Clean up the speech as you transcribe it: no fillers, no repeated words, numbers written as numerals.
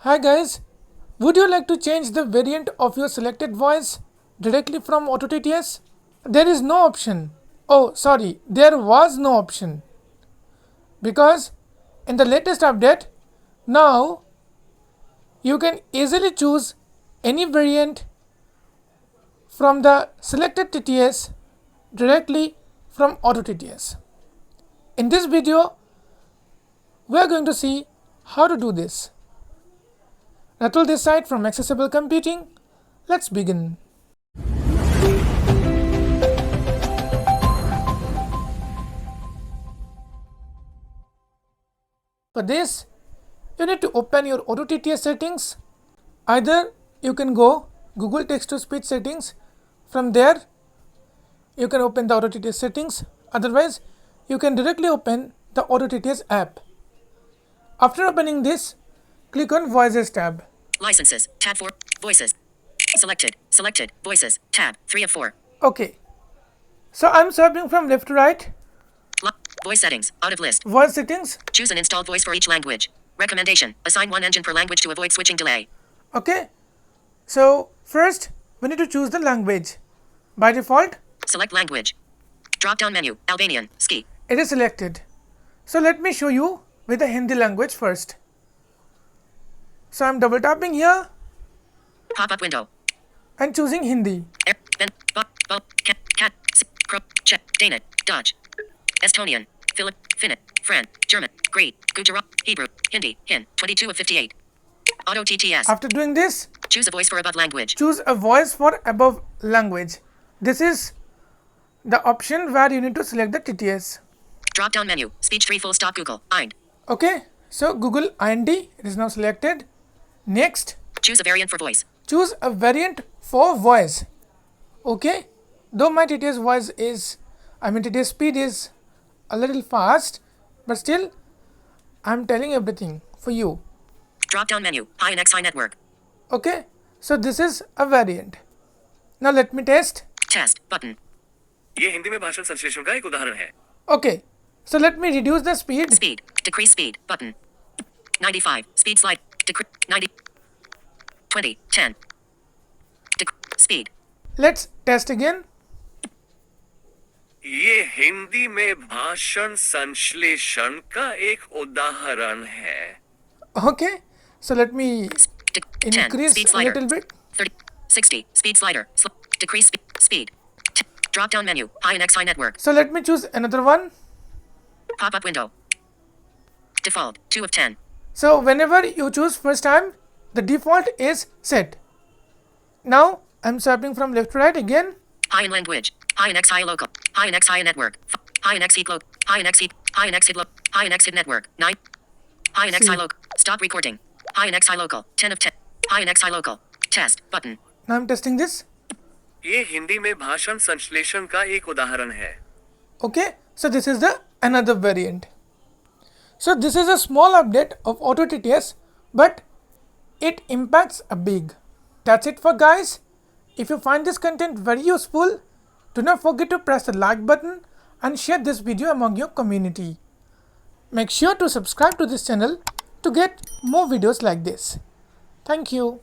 Hi guys, would you like to change the variant of your selected voice directly from Auto TTS? There is no option. Oh, sorry, there was no option. Because in the latest update, now you can easily choose any variant from the selected TTS directly from Auto TTS. In this video, we are going to see how to do this. Ratul this side from Accessible Computing. Let's begin. For this, you need to open your Auto TTS settings. Either you can go Google Text to Speech settings. From there, you can open the Auto TTS settings. Otherwise, you can directly open the Auto TTS app. After opening this, click on Voices tab. Licenses, tab 4, voices. Selected, voices, tab 3 of 4. Okay. So I'm swiping from left to right. Voice settings, out of list. Voice settings. Choose an installed voice for each language. Recommendation, assign one engine per language to avoid switching delay. Okay. So first, we need to choose the language. By default, Select language. Drop down menu, Albanian, ski. it is selected. So let me show you with the Hindi language first. So I'm double tapping here Pop up window. and choosing Hindi. Ben, cat, crow, Czech, Danish, Dutch, Estonian, Finnish, French, German, Greek, Gujarat, Hebrew, Hindi, Hin, 22 of 58. Auto TTS. After doing this, Choose a voice for above language. choose a voice for above language. This is the option where you need to select the TTS. Drop down menu, speech 3 full stop Google, IND. Okay, so Google IND, it is now selected. Next, Choose a variant for voice. choose a variant for voice. Okay, though my TTS voice is, TTS speed is a little fast, but still I'm telling everything for you. Drop down menu, high and XI network. Okay, so this is a variant. Now let me test. Test button. ये हिंदी में भाषण संश्लेषण का एक उदाहरण है. Okay, so let me reduce the speed. Speed. Decrease speed button. 95. Speed slide. Decrease 90. 20. 10. Speed. Let's test again. ये हिंदी में भाषण संश्लेषण का एक उदाहरण है. Okay, so let me 10. increase Speed a slider. little bit. 30. 60. Speed slider. Decrease speed. Drop down menu. High and XI network. So let me choose another one. Pop up window. Default. 2 of 10. So whenever you choose first time, the default is set. Now I'm swiping from left to right again. High in language. High in XI local. High in XI network. High in XE local. High in XE. High in XE local. High in XE network. 9. High in XI local. Stop recording. High in XI local. 10 of 10. High in XI local. Test button. Now I'm testing this. ये हिंदी में भाषण संश्लेषण का एक उदाहरण है. Okay, so this is the another variant. So this is a small update of Auto TTS, but it impacts a big. That's it for guys. If you find this content very useful, do not forget to press the like button and share this video among your community. Make sure to subscribe to this channel to get more videos like this. Thank you.